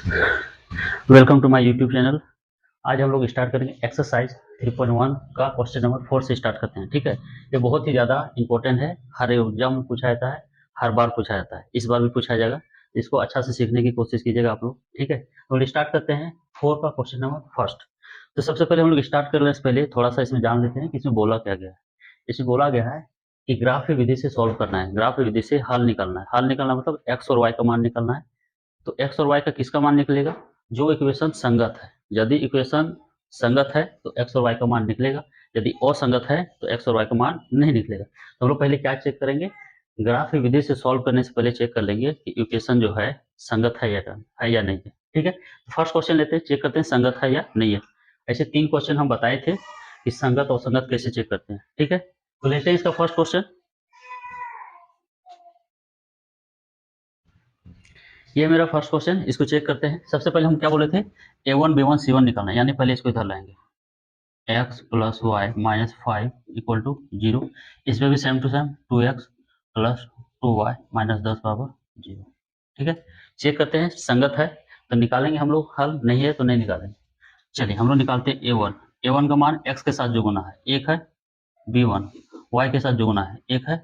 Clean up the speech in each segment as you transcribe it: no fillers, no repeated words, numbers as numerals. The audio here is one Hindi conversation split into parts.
Welcome to my YouTube channel. आज हम लोग स्टार्ट करेंगे एक्सरसाइज 3.1 का क्वेश्चन नंबर 4 से स्टार्ट करते हैं। ठीक है, ये बहुत ही ज़्यादा इंपॉर्टेंट है, हर एग्जाम में पूछा जाता है, हर बार पूछा जाता है, इस बार भी पूछा जाएगा। इसको अच्छा से सीखने की कोशिश कीजिएगा आप लोग। ठीक है, तो स्टार्ट करते हैं 4 का क्वेश्चन नंबर फर्स्ट। तो सबसे पहले हम लोग स्टार्ट करने से पहले थोड़ा सा इसमें जान लेते हैं कि इसमें बोला क्या गया है। इसमें बोला गया है कि ग्राफ विधि से सॉल्व करना है, ग्राफ विधि से हल निकालना है। हल निकालना मतलब एक्स और वाई का मान निकालना है। तो एक्स और वाई का किसका मान निकलेगा? जो इक्वेशन संगत है। यदि इक्वेशन संगत है तो एक्स और वाई का मान निकलेगा, यदि असंगत है तो एक्स और वाई का मान नहीं निकलेगा। तो हम लोग पहले क्या चेक करेंगे? ग्राफ विधि से सॉल्व करने से पहले चेक कर लेंगे कि इक्वेशन जो है संगत है या नहीं है। ठीक है, तो फर्स्ट क्वेश्चन लेते हैं, चेक करते हैं संगत है या नहीं है। ऐसे 3 क्वेश्चन हम बताए थे कि संगत और असंगत कैसे चेक करते हैं। ठीक है, तो लेते हैं इसका फर्स्ट क्वेश्चन। ये मेरा फर्स्ट क्वेश्चन, इसको चेक करते हैं। सबसे पहले हम क्या बोले थे? a1 b1 c1 निकालना है, यानी पहले इसको इधर लाएंगे। x plus y minus 5 equal to 0। इसमें भी same to same 2x plus 2y minus 10 बराबर 0। ठीक है, चेक करते हैं संगत है तो निकालेंगे हम लोग हल, नहीं है तो नहीं निकालेंगे। चलिए हम लोग निकालते हैं a1। a1 का मान x के साथ जो गुना है एक है, b1 y के साथ जो गुना है एक है,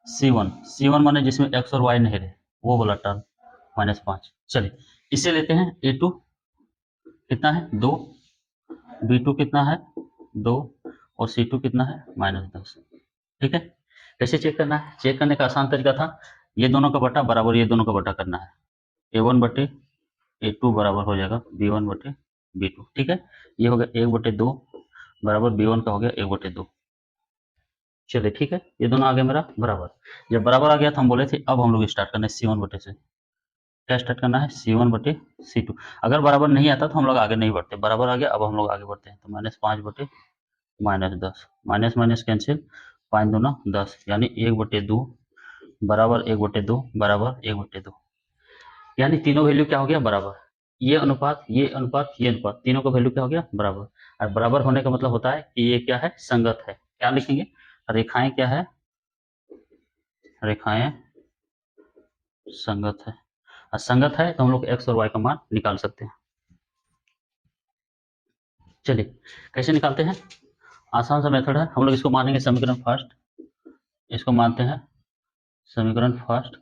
c1 c1 माने जिसमें x और y नहीं रहे वो वाला टर्म -5। चलिए इसे लेते हैं। a2 कितना है 2, b2 कितना है 2 और c2 कितना है -10। ठीक है, कैसे चेक करना है? चेक करने का आसान तरीका था, ये दोनों का बटा बराबर ये दोनों का बटा करना है। a1 बटे a2 बराबर हो जाएगा b1 बटे b2। ठीक है, ये हो गया 1/2 बराबर b1 का हो गया 1/2। चलिए ठीक है, ये दोनों आ गया मेरा बराबर। जब बराबर आ गया तो हम बोले थे अब हम लोग स्टार्ट करना है c1 बटे से। क्या स्टार्ट करना है? c1 बटे c2। अगर बराबर नहीं आता तो हम लोग आगे नहीं बढ़ते, बराबर आ गया अब हम लोग आगे बढ़ते हैं। तो -5 बटे -10, माइनस माइनस कैंसिल, 5 दूना 10, यानी 1/2 बराबर 1/2 बराबर 1/2। यानी तीनों वैल्यू क्या हो गया? बराबर। ये अनुपात ये अनुपात ये अनुपात तीनों का वैल्यू क्या हो गया? बराबर। और बराबर होने का मतलब होता है कि ये क्या है? संगत है। क्या लिखेंगे? रेखाएं क्या है? रेखाएं संगत है। और संगत है तो हम लोग एक्स और वाई का मान निकाल सकते हैं। चलिए कैसे निकालते हैं? आसान सा मेथड है। हम लोग इसको मानेंगे समीकरण फर्स्ट, इसको मानते हैं समीकरण फर्स्ट,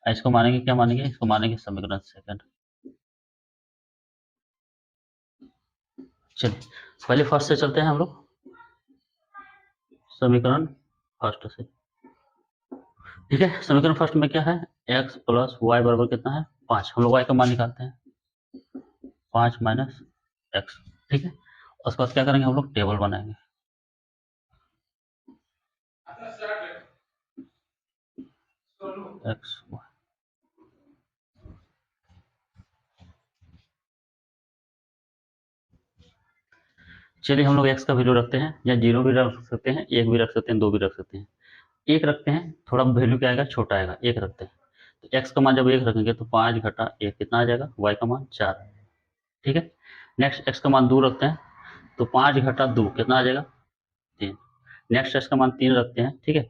इसको मानेंगे क्या मानेंगे? इसको मानेंगे समीकरण सेकंड। चलिए पहले फर्स्ट से चलते हैं हम लोग, समीकरण फर्स्ट से। ठीक है, समीकरण फर्स्ट में क्या है? x प्लस वाई बराबर कितना है? 5। हम लोग y का मान निकालते हैं, 5 माइनस एक्स। ठीक है, उसके बाद क्या करेंगे? हम लोग टेबल बनाएंगे। एक्स वाई, चलिए हम लोग x का वैल्यू रखते हैं, या 0 भी रख सकते हैं, 1 भी रख सकते हैं, 2 भी रख सकते हैं। 1 रखते हैं, थोड़ा वैल्यू क्या आएगा? छोटा आएगा, 1 रखते हैं। तो x का मान जब 1 रखेंगे तो 5 घटा 1 कितना आ जाएगा? y का मान 4। ठीक है, नेक्स्ट x का मान 2 रखते हैं, तो 5 घटा 2 कितना आ जाएगा? 3। नेक्स्ट x का मान 3 रखते हैं। ठीक है,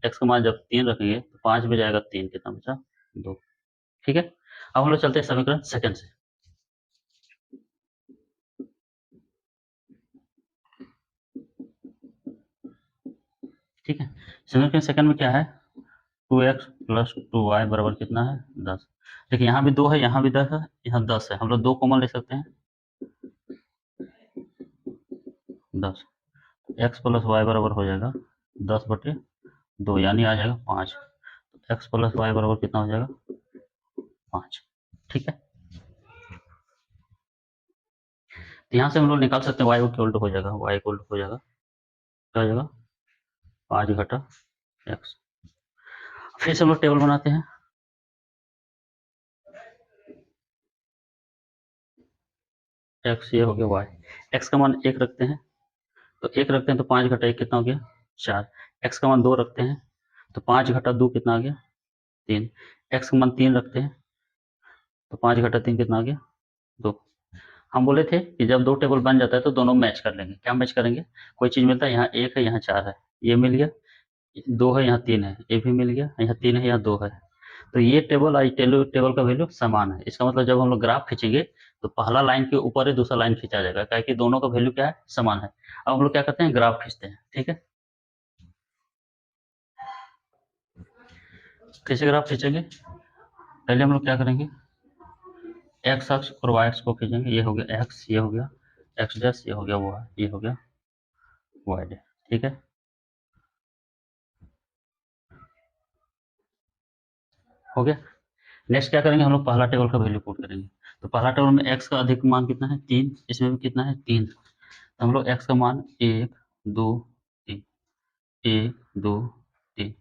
x का मान जब 3 रखेंगे तो 5 में जाएगा 3, कितना बचा? 2। ठीक है, अब हम लोग चलते हैं समीकरण सेकंड से। ठीक है, समीकरण सेकंड में क्या है? 2x प्लस 2y बराबर कितना है? 10। देखिए यहाँ भी 2 है, यहाँ भी 10 है, यहाँ 10 है, हम लोग 2 कॉमन ले सकते हैं, 10। x प्लस वाई बराबर हो जाएगा 10/2, यानी आ जाएगा 5। तो x प्लस वाई बराबर कितना हो जाएगा? 5। ठीक है, तो यहाँ से हम लोग निकाल सकते हैं y इक्वल टू हो जाएगा, y इक्वल टू हो जाएगा, क्या हो जाएगा? 5 घटा x। फिर से हम लोग टेबल बनाते हैं। x ये हो गया y, x का मान 1 रखते हैं, तो 1 रखते हैं तो 5 घटा 1 कितना हो गया? 4। x का मान 2 रखते हैं, तो 5 घटा 2 कितना आ गया? 3। x का मान 3 रखते हैं, तो 5 घटा 3 कितना आ गया? 2। हम बोले थे कि जब 2 टेबल बन जाता है तो दोनों मैच कर लेंगे। क्या मैच करेंगे? कोई चीज़ मिलता है, यहाँ 1 है यहाँ 4 है, ये मिल गया, 2 है यहाँ 3 है, ये भी मिल गया, यहाँ 3 है यहाँ 2 है। तो ये टेबल और ये टेबल का वैल्यू समान है। इसका मतलब जब हम लोग ग्राफ खींचेंगे तो पहला लाइन के ऊपर ही दूसरा लाइन खींचा जाएगा, क्या कि दोनों का वैल्यू क्या है, समान है। अब हम लोग क्या करते हैं, ग्राफ खींचते हैं। ठीक है, कैसे ग्राफ खींचेंगे, पहले हम लोग क्या करेंगे, एक्स अक्ष और वाई अक्ष को खींचेंगे। ये हो गया एक्स, ये हो गया एक्स डैश, ये हो गया वाई, ये हो गया वाई डैश। ठीक है, हो गया। नेक्स्ट क्या करेंगे, हम लोग पहला टेबल का वैल्यू पुट करेंगे। तो पहला टेबल में एक्स का अधिक मान कितना है, 3, इसमें भी कितना है, 3। तो हम लोग एक्स का मान 1 2 3, 1 2 3,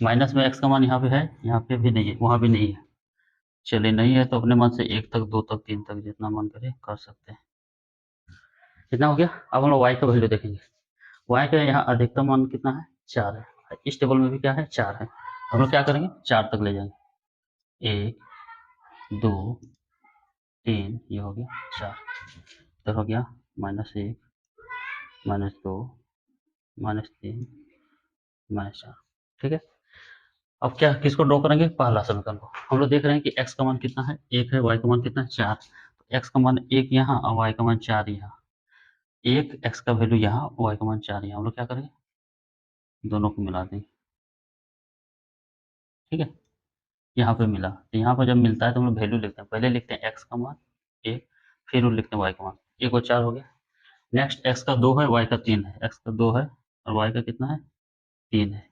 माइनस में एक्स का मान यहाँ पे है, यहाँ पे भी नहीं है, वहाँ भी नहीं है। चलिए नहीं है तो अपने मन से 1 तक 2 तक 3 तक जितना मन करे कर सकते हैं। कितना हो गया। अब हम लोग वाई का वैल्यू देखेंगे। वाई का यहाँ अधिकतम मान कितना है, 4 है। इस टेबल में भी क्या है, 4 है। हम लोग क्या करेंगे, 4 तक ले जाएंगे। 1 2 3, ये हो गया 4। इधर हो गया -1 -2 -3 -4। ठीक है, अब क्या किसको ड्रॉ करेंगे, पहला समीकरण को। हम लोग देख रहे हैं कि एक्स का मान कितना है, 1 है, वाई का मान कितना है, 4। तो एक्स का मान 1 यहाँ और वाई का मान 4 यहाँ। 1 एक्स का वैल्यू यहाँ, वाई का मान 4 यहाँ। हम लोग क्या करेंगे, दोनों को मिला देंगे। ठीक है, यहाँ पे मिला, तो यहाँ पर जब मिलता है तो हम लोग वैल्यू लिखते हैं। पहले लिखते हैं एक्स का मान 1, फिर लिखते हैं वाई का मान। 1 और 4 हो गया। नेक्स्ट एक्स का 2 है, वाई का 3 है। एक्स का 2 है और वाई का कितना है, 3 है।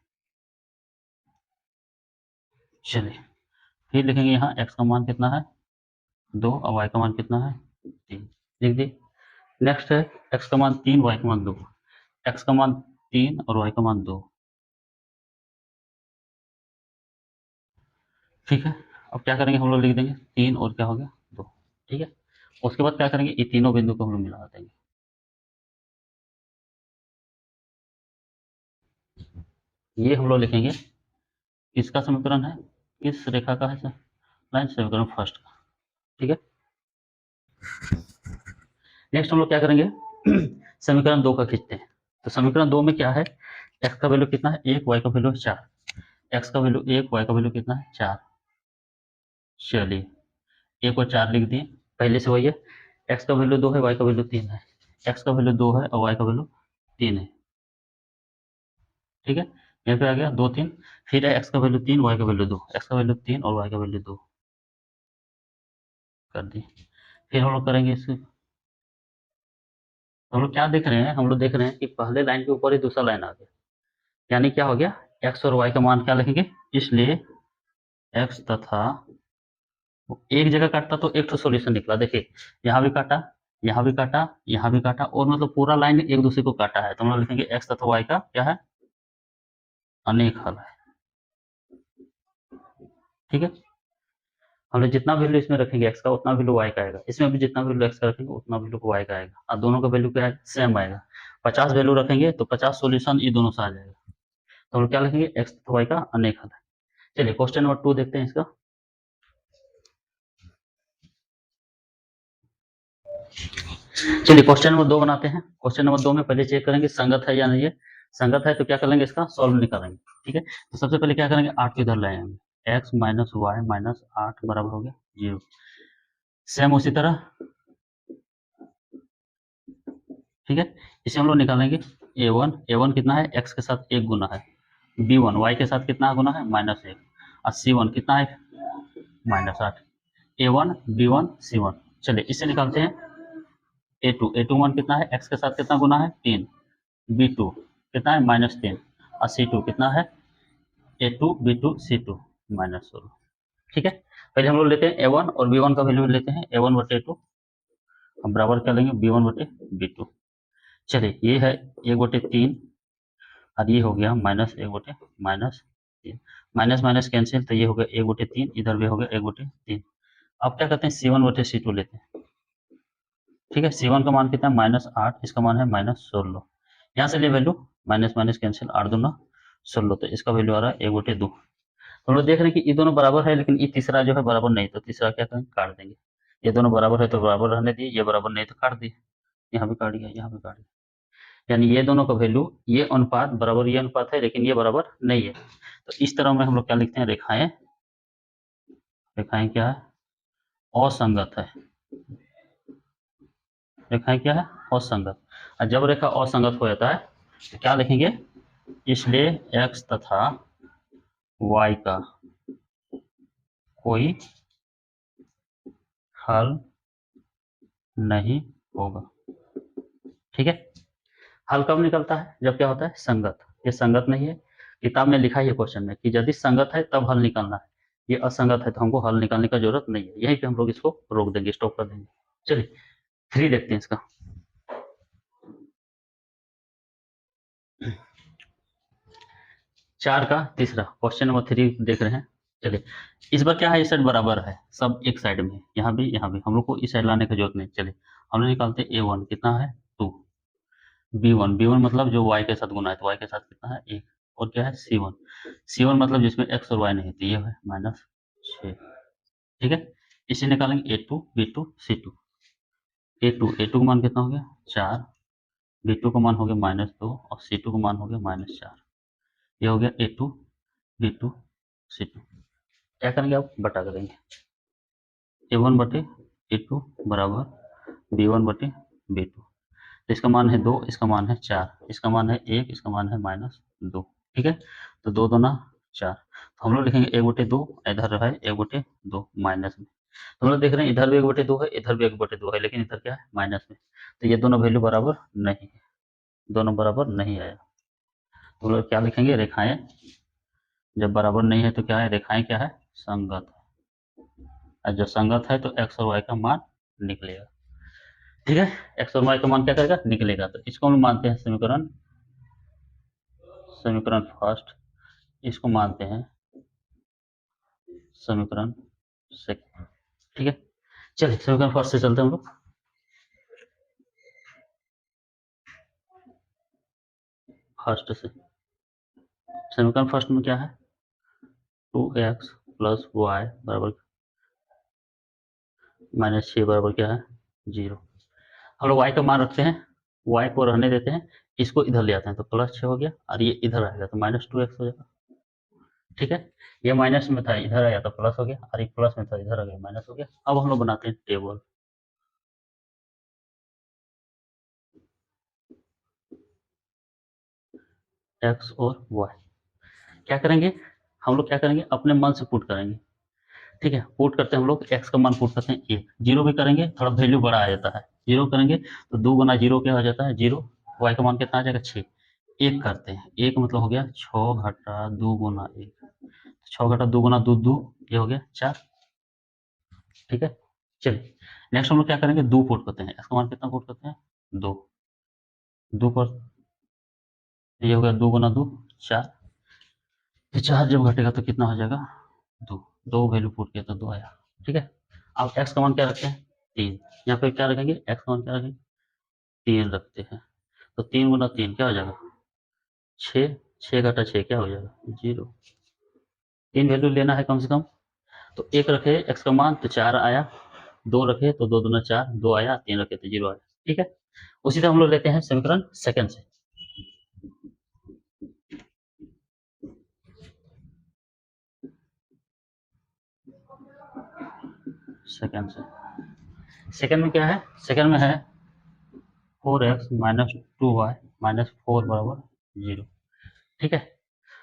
चलिए फिर लिखेंगे यहाँ एक्स का मान कितना है, 2 और वाई का मान कितना है, 3। लिख दिए। नेक्स्ट है एक्स का मान 3, वाई का मान 2। एक्स का मान 3 और वाई का मान 2। ठीक है, अब क्या करेंगे, हम लोग लिख देंगे 3 और क्या हो गया, 2। ठीक है, उसके बाद क्या करेंगे, ये तीनों बिंदु को हम लोग मिला देंगे। ये हम लोग लिखेंगे किसका समीकरण है, किस रेखा का है सर, लाइन समीकरण फर्स्ट का। ठीक है, नेक्स्ट हम लोग क्या करेंगे, समीकरण 2 का खींचते हैं। तो समीकरण 2 में क्या है, एक्स का वैल्यू कितना है, 1, वाई का वैल्यू है 4। एक्स का वैल्यू 1, वाई का वैल्यू कितना है, 4। चलिए 1 और 4 लिख दिए, पहले से वही है। एक्स का वैल्यू 2 है, वाई का वैल्यू 3 है। एक्स का वैल्यू 2 है और वाई का वैल्यू 3 है। ठीक है, यहाँ पे आ गया 2 3। फिर है एक्स का वैल्यू 3, वाई का वैल्यू 2। एक्स का वैल्यू 3 और वाई का वैल्यू 2 कर दिए। फिर हम लोग करेंगे इसको। हम लोग क्या देख रहे हैं, हम लोग देख रहे हैं कि पहले लाइन के ऊपर ही दूसरा लाइन आ गया, यानी क्या हो गया, एक्स और वाई का मान क्या लिखेंगे, इसलिए एक्स तथा एक जगह काटता तो एक तो सॉल्यूशन निकला। देखिए यहाँ भी काटा, यहाँ भी काटा, यहाँ भी काटा, और मतलब पूरा लाइन एक दूसरे को काटा है। तो हम लोग लिखेंगे एक्स तथा वाई का क्या है, अनेक हल है। ठीक है, हम लोग जितना वैल्यू इसमें रखेंगे एक्स का, उतना वैल्यू वाई का आएगा। इसमें भी जितना वैल्यू एक्स का रखेंगे उतना वैल्यू वाई का आएगा, और दोनों का वैल्यू क्या है, सेम आएगा। 50 वैल्यू रखेंगे तो 50 सॉल्यूशन ये दोनों से आ जाएगा। तो हम लोग क्या लिखेंगे, एक्स तथा वाई का अनेक हल है। चलिए क्वेश्चन नंबर 2 देखते हैं इसका। चलिए क्वेश्चन नंबर 2 बनाते हैं। क्वेश्चन नंबर 2 में पहले चेक करेंगे संगत है या नहीं है। संगत है तो क्या करेंगे, इसका सॉल्व निकालेंगे। ठीक है, तो सबसे पहले क्या करेंगे, 8 को इधर ले आएंगे। एक्स माइनस वाई माइनस 8 बराबर हो गया 0। सेम उसी तरह, ठीक है, इसे हम लोग निकालेंगे। ए वन कितना है, एक्स के साथ 1 गुना है। बी वन वाई के साथ कितना गुना है, -1। और सी वन कितना है, -8। ए वन बी वन सी वन। चलिए इसे निकालते हैं। ए टू वन कितना है, एक्स के साथ कितना गुना है, 3। बी टू कितना है, -3। और सी टू कितना है, A2 B2 C2 -16। ठीक है, पहले हम लोग लेते हैं A1 और B1 का वैल्यू लेते हैं। A1/2 हम बराबर कर लेंगे B1/B2। चलिए ये है 1/3 और ये हो गया -1/-3। माइनस माइनस कैंसिल, तो ये हो गया 1/3, इधर भी हो गया 1/3। अब क्या करते हैं, C1/C2 लेते हैं। ठीक है, C1 का मान कितना है, -8, इसका मान है -16। यहाँ से ले वैल्यू, माइनस माइनस कैंसिल, 8 दूना 16, तो इसका वैल्यू आ रहा है 1/2। हम लोग देख रहे हैं कि ये दोनों बराबर है, लेकिन ये तीसरा जो है बराबर नहीं, तो तीसरा क्या करेंगे, काट देंगे। ये दोनों बराबर है तो बराबर रहने दिए, ये बराबर नहीं तो काट दिए। यहाँ भी काट दिया, यहाँ भी काट दिया, यानी ये दोनों का वैल्यू, ये अनुपात बराबर, ये अनुपात है लेकिन ये बराबर नहीं है। तो इस तरह में हम लोग क्या लिखते हैं, रेखाएं रेखाएं क्या है, असंगत है। रेखाएं क्या है, असंगत। और जब रेखा असंगत हो जाता है तो क्या लिखेंगे, इसलिए x तथा y का कोई हल नहीं होगा। ठीक है, हल कब निकलता है, जब क्या होता है, संगत। ये संगत नहीं है, किताब में लिखा है ये क्वेश्चन में कि यदि संगत है तब हल निकालना है, ये असंगत है तो हमको हल निकालने का जरूरत नहीं है, यहीं पे हम लोग इसको रोक देंगे, स्टॉप कर देंगे। चलिए 3 देखते हैं इसका। 4 का तीसरा, क्वेश्चन नंबर 3 देख रहे हैं। चलिए, इस बार क्या है, इस साइड बराबर है, सब एक साइड में, यहाँ भी यहाँ भी, हम लोग को इस साइड लाने की जरूरत नहीं। चलिए हम लोग निकालते हैं A1 कितना है 2, B1 मतलब जो y के साथ गुना है तो y के साथ कितना है 1, और क्या है C1 मतलब जिसमें x और y नहीं थी, ये है -6। ठीक है, इसे निकालेंगे A2 B2 C2। A2 का मान कितना हो गया 4, B2 का मान हो गया -2 और C2 का मान हो गया -4। ये हो गया A2 B2 C2। क्या करेंगे, आप बटा करेंगे, A1 बटे A2 बराबर B1 बटे B2। तो इसका मान है 2, इसका मान है 4, इसका मान है 1, इसका मान है -2। ठीक है, तो 2 दूना 4, तो हम लोग लिखेंगे 1/2, इधर है 1/2 माइनस में। तो हम लोग देख रहे हैं इधर भी 1/2 है, इधर भी 1/2 है, लेकिन इधर क्या है माइनस में, तो ये दोनों वैल्यू बराबर नहीं है, दोनों बराबर नहीं आया। तो हम लोग क्या लिखेंगे, रेखाएं जब बराबर नहीं है तो क्या है, रेखाएं क्या है, संगत है, और जब संगत है तो एक्स और वाई का मान निकलेगा। ठीक है, एक्स और वाई का मान क्या करेगा, निकलेगा। तो इसको हम मानते हैं समीकरण, समीकरण फर्स्ट, इसको मानते हैं समीकरण सेकंड। ठीक है, चलिए समीकरण फर्स्ट से चलते हैं हम लोग। फर्स्ट से, समीकरण फर्स्ट में क्या है, 2x प्लस वाई बराबर -6 बराबर क्या है 0। हम लोग y का मान रखते हैं, y को रहने देते हैं, इसको इधर ले आते हैं तो +6 हो गया, और ये इधर आएगा तो -2x हो जाएगा। ठीक है, ये माइनस में था इधर आया तो प्लस हो गया, और ये प्लस में था इधर आ गया माइनस हो गया। अब हम लोग बनाते हैं टेबल, एक्स और वाई। क्या करेंगे, हम लोग क्या करेंगे, अपने मन से पुट करेंगे। ठीक है, पुट करते हैं हम लोग, एक्स का मान पुट करते हैं 1, जीरो भी करेंगे थोड़ा वैल्यू बड़ा आ जाता है, जीरो करेंगे तो 2 गुना जीरो क्या हो जाता है 0, वाई का मान कितना आ जाएगा 6। एक करते हैं, एक मतलब हो गया 6 घटा 2 गुना 1, 6 घटा 2 गुना 2 2, ये हो गया 4। ठीक है, चलिए नेक्स्ट हम लोग क्या करेंगे, 2 पुट करते हैं, इसका मान कितना पुट करते हैं 2, 2 पर, ये हो गया 2 गुना 2 4, ये 4 जब घटेगा तो कितना हो जाएगा 2, 2 वैल्यू पुट किया तो 2 आया। ठीक है, अब एक्स का मान क्या रखते हैं 3, यहाँ पे क्या रखेंगे, एक्स का मान क्या रखेंगे 3 रखते हैं, तो 3 गुना 3 क्या हो जाएगा 6, 6 घटा 6 क्या हो जाएगा 0। 3 वैल्यू लेना है कम से कम, तो एक रखे एक्स का मान तो 4 आया, 2 रखे तो 2 दूना 4, 2 आया, 3 रखे तो 0 आया। ठीक है, उसी तरह हम लोग लेते हैं समीकरण सेकंड से, सेकंड से, सेकंड में क्या है, सेकंड में है 4x माइनस 2y माइनस 4 बराबर 0। ठीक है,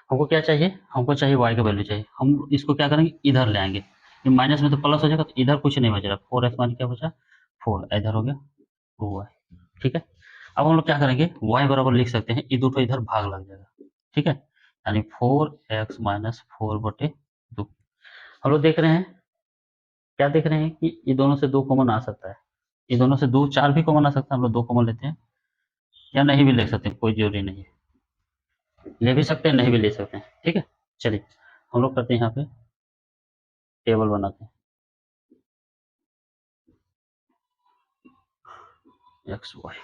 हमको क्या चाहिए, हमको चाहिए y का वैल्यू चाहिए, हम इसको क्या करेंगे इधर ले आएंगे, ये माइनस में तो प्लस हो जाएगा, तो इधर कुछ नहीं बच रहा, 4x मान क्या बचा 4, इधर हो गया 2y। ठीक है, अब हम लोग क्या करेंगे, y बराबर लिख सकते हैं, ये दोनों इधर भाग लग जाएगा। ठीक है, यानी 4x माइनस 4/2। हम लोग देख रहे हैं, क्या देख रहे हैं कि ये दोनों से 2 कॉमन आ सकता है, ये दोनों से 2 4 भी कॉमन आ सकता है, हम लोग 2 कॉमन लेते हैं, या नहीं भी ले सकते हैं, कोई जरूरी नहीं है, ले भी सकते हैं नहीं भी ले सकते हैं। ठीक है, चलिए हम लोग करते हैं यहाँ पे टेबल बनाते हैं एक्स वाई।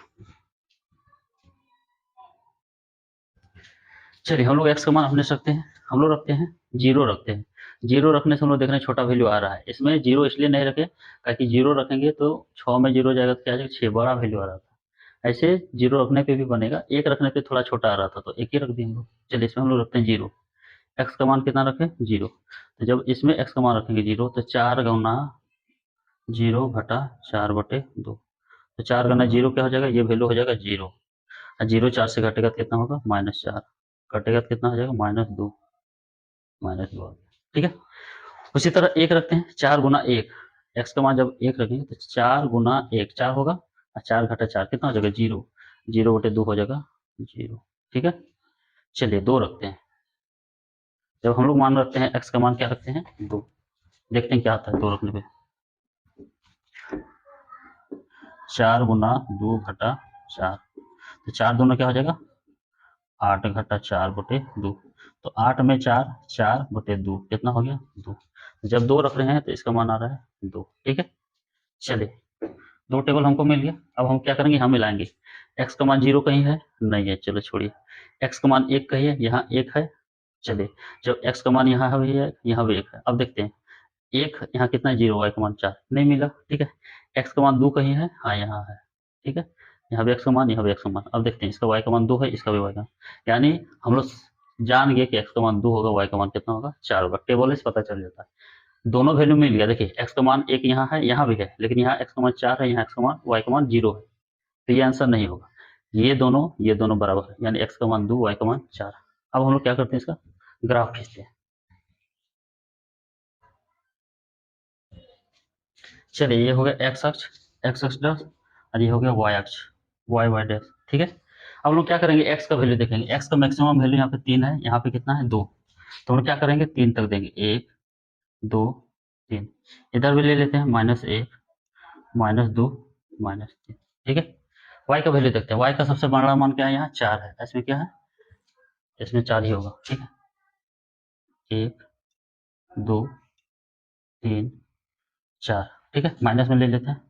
चलिए हम लोग एक्स का मान हमने रखते हैं, हम लोग रखते हैं 0 रखते हैं, 0 रखने से हम लोग देख रहे हैं छोटा वैल्यू आ रहा है, इसमें 0 इसलिए नहीं रखे ताकि 0 रखेंगे तो 6 में 0 जाएगा तो क्या आ जाएगा 6, बड़ा वैल्यू आ रहा था। ऐसे 0 रखने पे भी बनेगा, एक रखने पे थोड़ा छोटा आ रहा था तो एक ही रख दिए हम लोग। चलिए इसमें हम लोग रखते हैं 0, एक्स का मान कितना रखें 0। तो जब इसमें एक्स का मान रखेंगे 0 तो 4 गुना 0 घटा 4/2। तो 4 गुना 0 क्या हो जाएगा, ये वैल्यू हो जाएगा 0। और 0 4 से घटेगा तो कितना होगा -4, घटेगा तो कितना हो जाएगा -2, -2। ठीक है। उसी तरह एक रखते हैं, 4 गुना 1, एक्स का मान जब 1 रखेंगे तो 4 गुना 1 4 होगा, और 4 घटा 4 कितना हो जाएगा 0, 0/2 हो जाएगा 0। ठीक है। चलिए 2 रखते हैं, जब हम लोग मान रखते हैं एक्स का मान क्या रखते हैं 2, देखते हैं क्या आता है 2 रखने पे। 4 गुना 2 घटा 4, तो 4 दूना क्या हो जाएगा 8 घटा 4/2। तो 8 में 4, 4/2 कितना हो गया 2। जब 2 रख रहे हैं तो इसका मान आ रहा है 2। ठीक है। चलिए 2 टेबल हमको मिल गया। अब हम क्या करेंगे, हम मिलाएंगे। एक्स का मान 0 कहीं है नहीं है, चलो छोड़िए। एक्स का मान 1 कहीं है, यहाँ 1 है। चलिए जब एक्स का मान यहाँ है, यहाँ भी 1 है। अब देखते हैं 1 यहाँ कितना है 0, वाई का मान 4 नहीं मिला। ठीक है। एक्स का मान 2 कहीं है, हाँ यहाँ है। ठीक है। यहाँ भी एक्स का मान, यहाँ भी एक्स का मान। अब देखते हैं इसका वाई का मान 2 है, इसका भी वाई का, यानी हम लोग जान गए कि एक्स का मान 2 होगा, वाई का मान कितना होगा 4 होगा। टेबल से पता चल जाता है। दोनों वैल्यू मिल गया। देखिए एक्स का मान 1 यहाँ है, यहाँ भी है, लेकिन यहाँ एक्स का मान 4 है, यहाँ एक्स का मान वाई का मान 0 है। तो ये आंसर नहीं होगा। ये दोनों बराबर है, यानी एक्स का मान 2, वाई का मान 4। अब हम लोग क्या करते हैं, इसका ग्राफ खींचते हैं। चलिए ये हो गया एक्स अक्ष डैश, और ये हो गया वाई अक्ष, वाई वाई डैश। ठीक है। अब हम लोग क्या करेंगे, एक्स का वैल्यू देखेंगे। एक्स का मैक्सिमम वैल्यू यहाँ पे 3 है, यहाँ पे कितना है 2। तो हम लोग क्या करेंगे 3 तक देंगे, 1 2 3। इधर भी ले लेते हैं -1 -2 -3। ठीक है। वाई का वैल्यू देखते हैं। वाई का सबसे बड़ा मान क्या है, यहाँ 4 है, इसमें क्या है, इसमें 4 ही होगा। ठीक है। 1 2 3 4। ठीक है, माइनस में ले लेते हैं।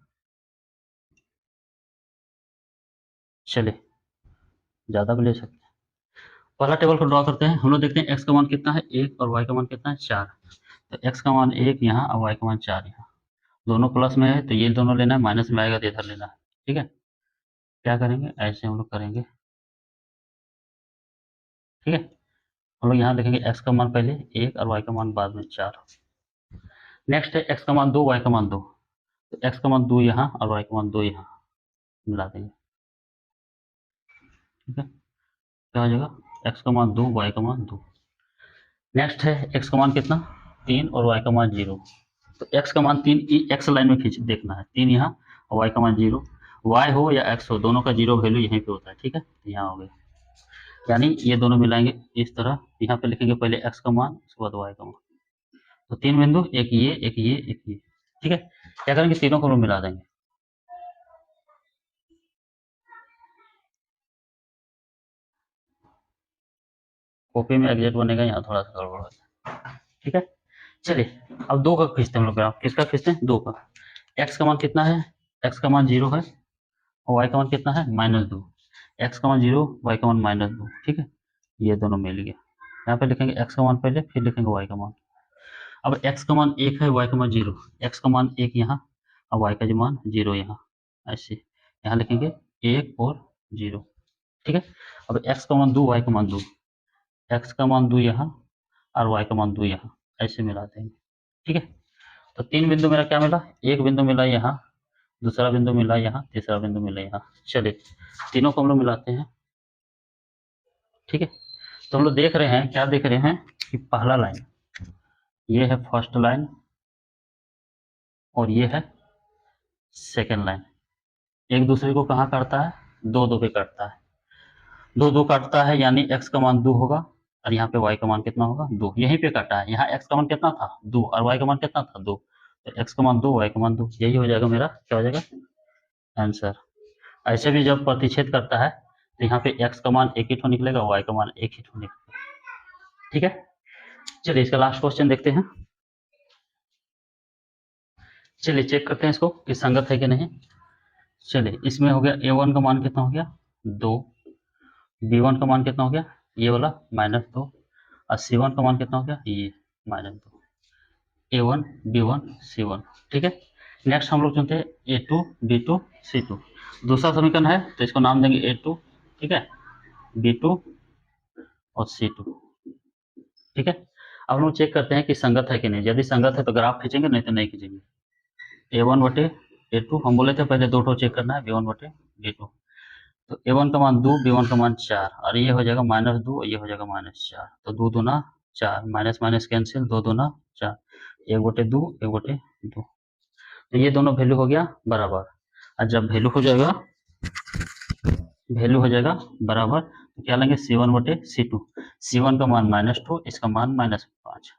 चलिए ज़्यादा भी ले सकते हैं। पहला टेबल को ड्रॉ करते हैं। हम लोग देखते हैं एक्स का मान कितना है 1 और वाई का मान कितना है 4। तो एक्स का मान 1 यहाँ और वाई का मान 4 यहाँ। दोनों प्लस में है तो ये दोनों लेना है, माइनस में आएगा तो इधर लेना है। ठीक है। क्या करेंगे, ऐसे हम लोग करेंगे। ठीक है। हम लोग यहाँ देखेंगे एक्स का मान पहले 1 और वाई का मान बाद में 4। नेक्स्ट है एक्स का मान 2, वाई का मान 2। तो एक्स का मान 2 यहाँ और वाई का मान 2 यहाँ मिला देंगे। ठीक है। क्या हो जाएगा, एक्स का मान 2, वाई का मान 2। नेक्स्ट है एक्स का मान कितना 3 और वाई का मान 0। तो एक्स का मान 3 एक्स लाइन में खींच देखना है, 3 यहाँ और वाई का मान 0। वाई हो या एक्स हो, दोनों का 0 वैल्यू यहीं पे होता है। ठीक है। तो यहाँ हो गया, यानी ये दोनों मिलाएंगे इस तरह। यहाँ पे लिखेंगे पहले एक्स का मान, उसके बाद वाई का मान। तो 3 बिंदु, एक ये एक ये एक ये। ठीक है। क्या करेंगे, तीनों को हम लोग मिला देंगे। कॉपी में एग्जैक्ट बनेगा, यहाँ थोड़ा सा गड़बड़ हो जाए। ठीक है। चलिए अब 2 का खींचते हैं हम लोग ग्राफ। किसका खींचते हैं, 2 का। एक्स का मान कितना है, एक्स का मान 0 है और वाई का मान कितना है -2। एक्स का मान 0, वाई का मान -2। ठीक है। ये दोनों मिल गया। यहाँ पे लिखेंगे एक्स का मान पहले, फिर लिखेंगे वाई का मान। अब एक्स का मान 1 है, वाई का मान 0। एक्स का मान 1 यहाँ और वाई का मान 0 यहाँ। ऐसे यहाँ लिखेंगे 1 और 0। ठीक है। अब एक्स का मान 2, वाई का मान 2। एक्स का मान 2 यहाँ और वाई का मान 2 यहाँ, ऐसे मिला देंगे। ठीक है। तो 3 बिंदु मेरा क्या मिला, एक बिंदु मिला यहाँ, दूसरा बिंदु मिला यहाँ, तीसरा बिंदु मिला यहाँ। चलिए तीनों को हम लोग मिलाते हैं। ठीक है। तो हम लोग देख रहे हैं, क्या देख रहे हैं कि पहला लाइन ये है, फर्स्ट लाइन, और ये है सेकेंड लाइन। एक दूसरे को कहाँ काटता है, 2 2 पे काटता है। 2 2 काटता है, यानी एक्स का मान 2 होगा और यहाँ पे वाई का मान कितना होगा 2। यहीं पे काटा है, यहाँ एक्स का मान कितना था 2 और वाई का मान कितना था 2। तो एक्स का मान 2, वाई का मान 2, यही हो जाएगा मेरा, क्या हो जाएगा आंसर। ऐसे भी जब प्रतिच्छेद करता है तो यहाँ पे एक्स का मान एक ही ठो निकलेगा, वाई का मान एक ही ठो निकलेगा। ठीक है। चलिए इसका लास्ट क्वेश्चन देखते हैं। चलिए चेक करते हैं इसको कि संगत है कि नहीं। चलिए इसमें हो गया a1 का मान कितना हो गया 2, b1 का मान कितना हो गया ये वाला -2, और c1 का मान कितना हो गया ये -2। a1 b1 c1। ठीक है। नेक्स्ट हम लोग चुनते हैं a2 b2 c2। दूसरा समीकरण है तो इसको नाम देंगे a2। ठीक है। b2 और c2। ठीक है। अब हम लोग चेक करते हैं कि संगत है कि नहीं। यदि संगत है तो ग्राफ खींचेंगे, नहीं तो नहीं खींचेंगे। A1/A2 हम बोले थे पहले दो ठो चेक करना है, B1/B2। तो A1 का मान 2, B1 का मान 4, और ये हो जाएगा -2 और ये हो जाएगा -4। तो 2 दूना 4, माइनस माइनस कैंसिल, 2 दूना 4, 1/2 1/2। तो ये दोनों वैल्यू हो गया बराबर। और जब वैल्यू हो जाएगा बराबर तो क्या लेंगे, C1/C2। C1 का मान -2, इसका मान -5,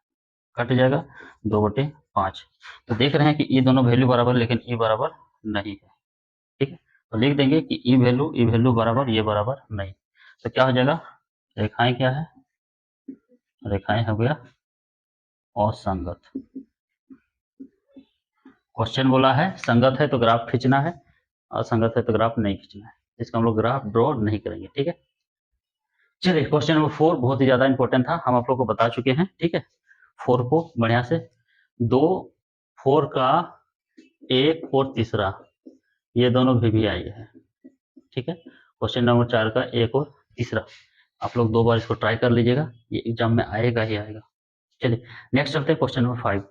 कट जाएगा 2/5। तो देख रहे हैं कि ये दोनों वैल्यू बराबर, लेकिन ई बराबर नहीं है। ठीक है, तो लिख देंगे कि ई वैल्यू बराबर, ये बराबर नहीं। तो क्या हो जाएगा, रेखाएं क्या है, रेखाएं हो गया असंगत। क्वेश्चन बोला है संगत है तो ग्राफ खींचना है, असंगत है तो ग्राफ नहीं खींचना है। इसका हम लोग ग्राफ ड्रॉ नहीं करेंगे। ठीक है, चलिए क्वेश्चन नंबर 4 बहुत ही ज्यादा इंपॉर्टेंट था, हम आप लोग को बता चुके हैं। ठीक है, 4 को बढ़िया से, 2 4 का 1 और तीसरा, ये दोनों भी आई है। ठीक है, क्वेश्चन नंबर 4 का 1 और तीसरा, आप लोग 2 बार इसको ट्राई कर लीजिएगा, ये एग्जाम में आएगा ही आएगा। चलिए नेक्स्ट चलते हैं क्वेश्चन नंबर 5।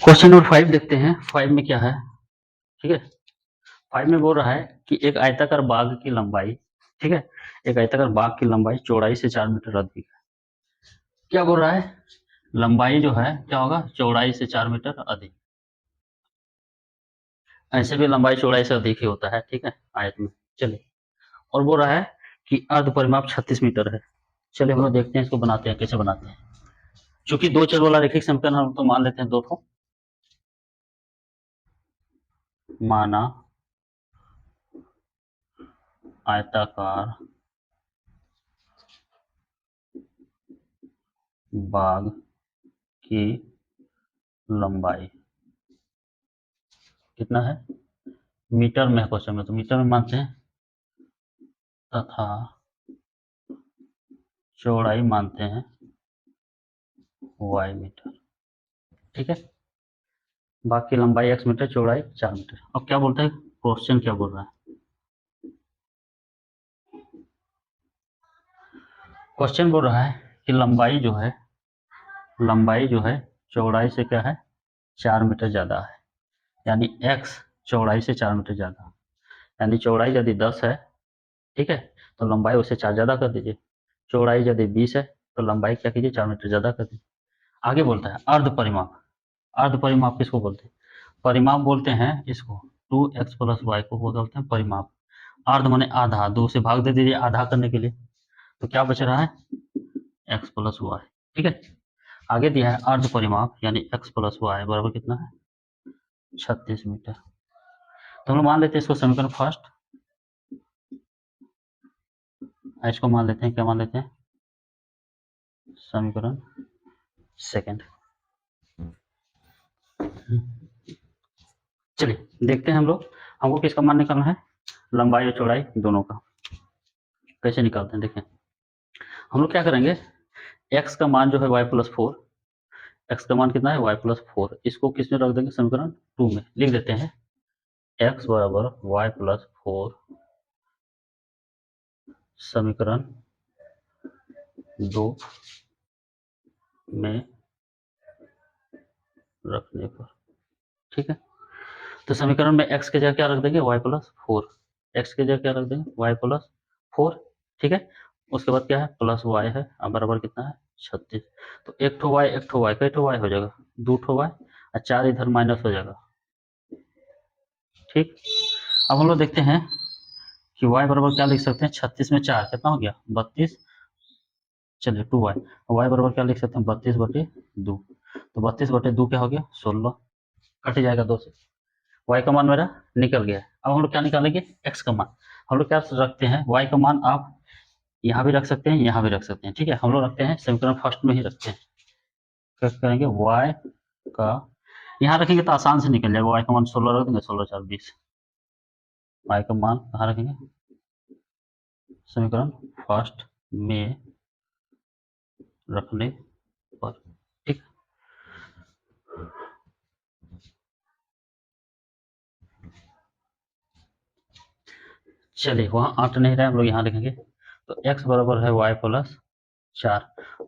क्वेश्चन नंबर 5 देखते हैं, 5 में क्या है। ठीक है, 5 में बोल रहा है कि एक आयताकार बाग की लंबाई, ठीक है, एक आयताकार बाग की लंबाई चौड़ाई से 4 मीटर अधिक है। क्या बोल रहा है, लंबाई जो है क्या होगा, चौड़ाई से 4 मीटर अधिक। ऐसे भी लंबाई चौड़ाई से अधिक ही होता है। ठीक है, आयत में। चलिए, और बोल रहा है कि अर्ध परिमाप 36 मीटर है। चलिए हम लोग देखते हैं इसको बनाते हैं, कैसे बनाते हैं। चूंकि दो चर वाला रैखिक समीकरण हम तो मान लेते हैं दो ठो, माना आयताकार बाग की लंबाई कितना है, मीटर में है क्वेश्चन में, तो मीटर में मानते हैं, तथा चौड़ाई मानते हैं y मीटर। ठीक है, बाकी लंबाई x मीटर, चौड़ाई 4 मीटर। अब क्या बोलता है क्वेश्चन, क्या बोल रहा है, क्वेश्चन बोल रहा है कि लंबाई जो है चौड़ाई से क्या है, 4 मीटर ज्यादा है। यानी x चौड़ाई से 4 मीटर ज्यादा, यानी चौड़ाई यदि 10 है, ठीक है, तो लंबाई उससे 4 ज्यादा कर दीजिए। चौड़ाई यदि 20 है तो लंबाई क्या कीजिए, 4 मीटर ज्यादा कर दीजिए। आगे बोलता है अर्ध परिमाप। अर्ध परिमाप किसको बोलते हैं, परिमाप बोलते हैं इसको, 2x प्लस वाई को बोलते हैं परिमाप। अर्ध माने आधा, 2 से भाग दे दीजिए आधा करने के लिए, तो क्या बच रहा है, x प्लस वाई। ठीक है, आगे दिया है अर्ध परिमाप यानी x प्लस वाई बराबर कितना है, 36 मीटर। तो हम लोग मान लेते हैं इसको समीकरण फर्स्ट, इसको मान लेते हैं, क्या मान लेते हैं, समीकरण सेकंड। चलिए देखते हैं हम लोग, हमको किसका मान निकालना है, लंबाई और चौड़ाई दोनों का। कैसे निकालते हैं देखें, हम लोग क्या करेंगे, x का मान जो है y+4, x का मान कितना है y+4, इसको किस में रख देंगे, समीकरण 2 में लिख देते हैं, x बराबर y+4 समीकरण 2 में रखने पर। ठीक है, तो समीकरण में x के जगह क्या रख देंगे, y+4, x के जगह क्या रख देंगे, y+4। ठीक है, उसके बाद क्या है, प्लस y है, अब बराबर कितना है 36। तो एक ठो y, एक ठो y, कई ठो y हो जाएगा, 2 ठो y, और 4 इधर माइनस हो जाएगा। ठीक, अब हम लोग देखते हैं कि y बराबर क्या लिख सकते हैं, 36 में 4 कितना हो गया, 32। चलिए 2y, y बराबर क्या लिख सकते हैं, 32/2। तो 32/2 क्या हो गया, 16, कट जाएगा 2 से, y का मान मेरा निकल गया है। अब हम लोग क्या निकालेंगे, x का मान। हम लोग क्या रखते हैं, y का मान आप यहाँ भी रख सकते हैं, यहाँ भी रख सकते हैं। ठीक है, हम लोग रखते हैं समीकरण फर्स्ट में ही रखते हैं। क्या करेंगे, y का यहाँ रखेंगे तो आसान से निकल जाएगा, y का मान 16 रख देंगे, 16×4=20। y का मान कहाँ रखेंगे, समीकरण फर्स्ट में रखने पर। ठीक, चलिए वहां 8 नहीं रहा, हम लोग यहाँ लिखेंगे तो x बराबर है y प्लस 4।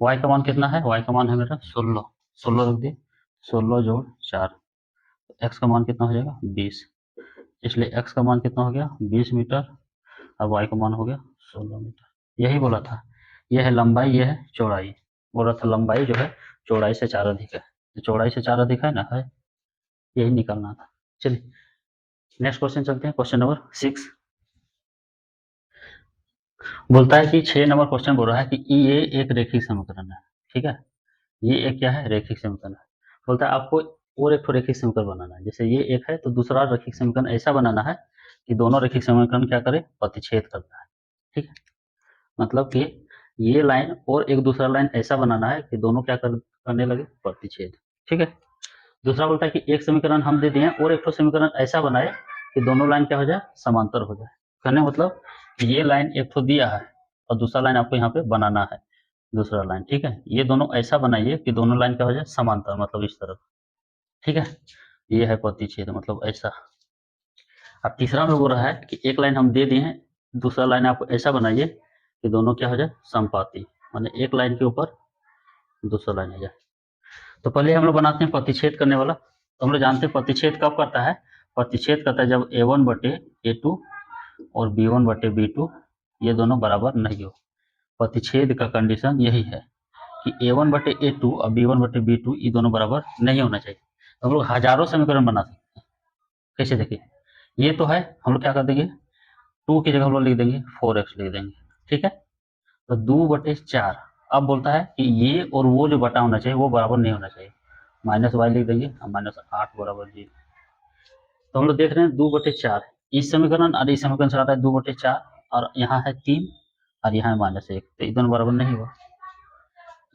y का मान कितना है, y का मान है मेरा 16, 16 रख दिए, 16 जोड़ 4, x का मान कितना हो जाएगा 20, इसलिए x का मान कितना हो गया 20 मीटर और y का मान हो गया 16 मीटर। यही बोला था, यह है लंबाई, यह है चौड़ाई। बोला था लंबाई जो है चौड़ाई से 4 अधिक है, तो चौड़ाई से 4 अधिक है ना, है, यही निकालना था। चलिए नेक्स्ट क्वेश्चन चलते हैं, क्वेश्चन नंबर 6। बोलता है कि 6 नंबर क्वेश्चन बोल रहा है कि ये एक रेखिक समीकरण है, ठीक है, ये एक क्या है रेखिक समीकरण है। बोलता है आपको और एक रेखिक समीकरण बनाना है, जैसे ये एक है तो दूसरा रेखिक समीकरण ऐसा बनाना है कि दोनों रेखिक समीकरण क्या करे, प्रतिच्छेद करता है, ठीक है, मतलब कि ये लाइन और एक दूसरा लाइन ऐसा बनाना है कि दोनों क्या करने लगे, प्रतिच्छेद, ठीक है। दूसरा बोलता है कि एक समीकरण हम दे दिए और एक तो समीकरण ऐसा बनाए कि दोनों लाइन क्या हो जाए, समांतर हो जाए। कहने मतलब ये लाइन एक तो दिया है और दूसरा लाइन आपको यहाँ पे बनाना है, दूसरा लाइन, ठीक है, ये दोनों ऐसा बनाइए कि दोनों लाइन क्या हो जाए, समांतर, मतलब इस तरफ, ठीक है, ये है प्रतिच्छेद, मतलब ऐसा। अब तीसरा में बोल रहा है कि एक लाइन हम दे दिए हैं, दूसरा लाइन आप ऐसा बनाइए कि दोनों क्या हो जाए, समपाती, माने एक लाइन के ऊपर दूसरा लाइन आ जाए। तो पहले हम लोग बनाते हैं प्रतिच्छेद करने वाला। तो हम लोग जानते हैं प्रतिच्छेद कब करता है, प्रतिच्छेद करता है जब a1 बटे a2 और b1 बटे b2 ये दोनों बराबर नहीं हो। प्रतिच्छेद का कंडीशन यही है कि a1 बटे a2 और b1 बटे b2 ये दोनों बराबर नहीं होना चाहिए। तो हम लोग हजारों समीकरण बना सकते हैं। कैसे, देखिए ये तो है, हम लोग क्या कर देंगे, 2 की जगह हम लोग लिख देंगे 4x लिख देंगे, ठीक है। तो 2/4। अब बोलता है कि ये और वो जो बटा होना चाहिए वो बराबर नहीं होना चाहिए, -y लिख देंगे और -8 बराबर 0। तो हम लोग देख रहे हैं 2/4, इस समीकरण और इस समीकरण से आता है 2/4 और यहाँ है 3 और यहाँ है -1, तो ये दोनों बराबर नहीं हुआ।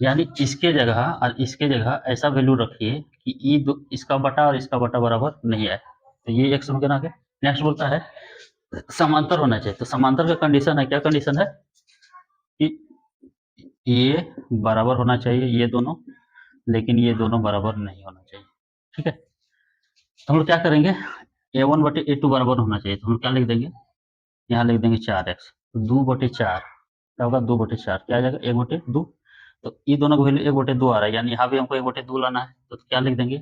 यानी इसके जगह और इसके जगह ऐसा वैल्यू रखिए कि इसका बटा और इसका बटा बराबर नहीं आए, तो ये एक समीकरण आ गया। नेक्स्ट बोलता है समांतर होना चाहिए, तो समांतर का कंडीशन है, क्या कंडीशन है कि ये बराबर होना चाहिए ये दोनों, लेकिन ये दोनों बराबर नहीं होना चाहिए, ठीक है। तो हम लोग क्या करेंगे, a1 बटे a2 बराबर होना चाहिए, तो हम क्या लिख देंगे, यहाँ लिख देंगे 4x, तो 2/4 क्या होगा, 2/4 क्या आ जाएगा, 1/2। तो ये दोनों का वैल्यू 1/2 आ रहा है, यानी यहाँ भी हमको 1/2 लाना है, तो क्या लिख देंगे,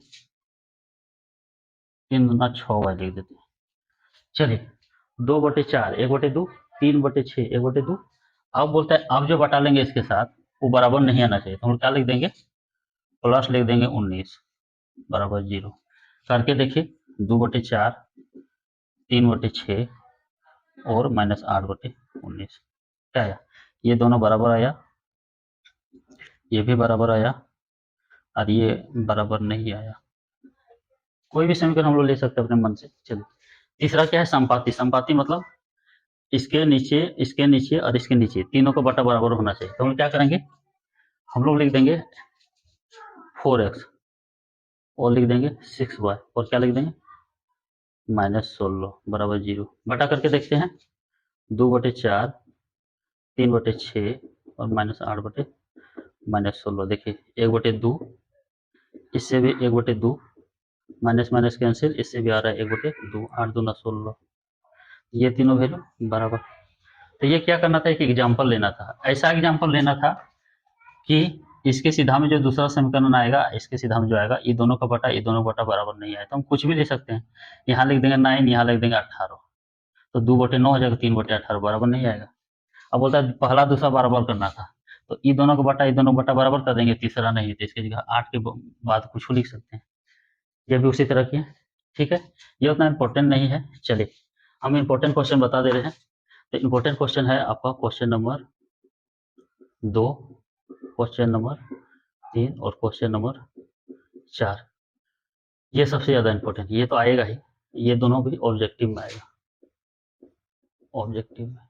3 दूना 6y लिख देते हैं। चलिए 2/4 1/2, 3/6 1/2। अब बोलता है अब जो बटा लेंगे इसके साथ वो बराबर नहीं आना चाहिए, तो हम क्या लिख देंगे, प्लस लिख देंगे 19 बराबर 0। करके देखिए 2/4, 3/6 और -8/19 क्या आया, ये दोनों बराबर आया, ये भी बराबर आया और ये बराबर नहीं आया। कोई भी समीकरण हम लोग ले सकते हैं अपने मन से। चलिए तीसरा क्या है, संपाती। संपाती मतलब इसके नीचे और इसके नीचे तीनों का बटा बराबर होना चाहिए। तो हम क्या करेंगे, हम लोग लिख देंगे 4x और लिख देंगे 6y और क्या लिख देंगे -16 बराबर 0। बटा करके देखते हैं 2/4, 3/6 और -8/-16। देखिए 1/2, इससे भी 1/2, माइनस माइनस कैंसिल, इससे भी आ रहा है 1/2, 8 दूना 16, ये तीनों वैल्यू बराबर। तो ये क्या करना था, एक एग्जाम्पल लेना था, ऐसा एग्जाम्पल लेना था कि इसके सीधा में जो दूसरा समीकरण आएगा, इसके सीधा में जो आएगा, ये दोनों का बटा ये दोनों बटा बराबर नहीं आए, तो हम कुछ भी ले सकते हैं। यहाँ लिख देंगे 9, यहाँ लिख देंगे 18, तो 2/9 हो जाएगा, 3/18 बराबर नहीं आएगा। अब बोलता है पहला दूसरा बराबर करना था, तो ये दोनों का बटा ये दोनों बटा बराबर कर देंगे, तीसरा नहीं, तो इसकी जगह 8 के बाद कुछ लिख सकते हैं। ये भी उसी तरह की है, ठीक है, ये उतना इंपॉर्टेंट नहीं है। चलिए हम इंपॉर्टेंट क्वेश्चन बता दे रहे हैं। तो इंपॉर्टेंट क्वेश्चन है आपका क्वेश्चन नंबर 2, क्वेश्चन नंबर 3 और क्वेश्चन नंबर 4। ये सबसे ज्यादा इंपॉर्टेंट, ये तो आएगा ही, ये दोनों भी ऑब्जेक्टिव में आएगा, ऑब्जेक्टिव में।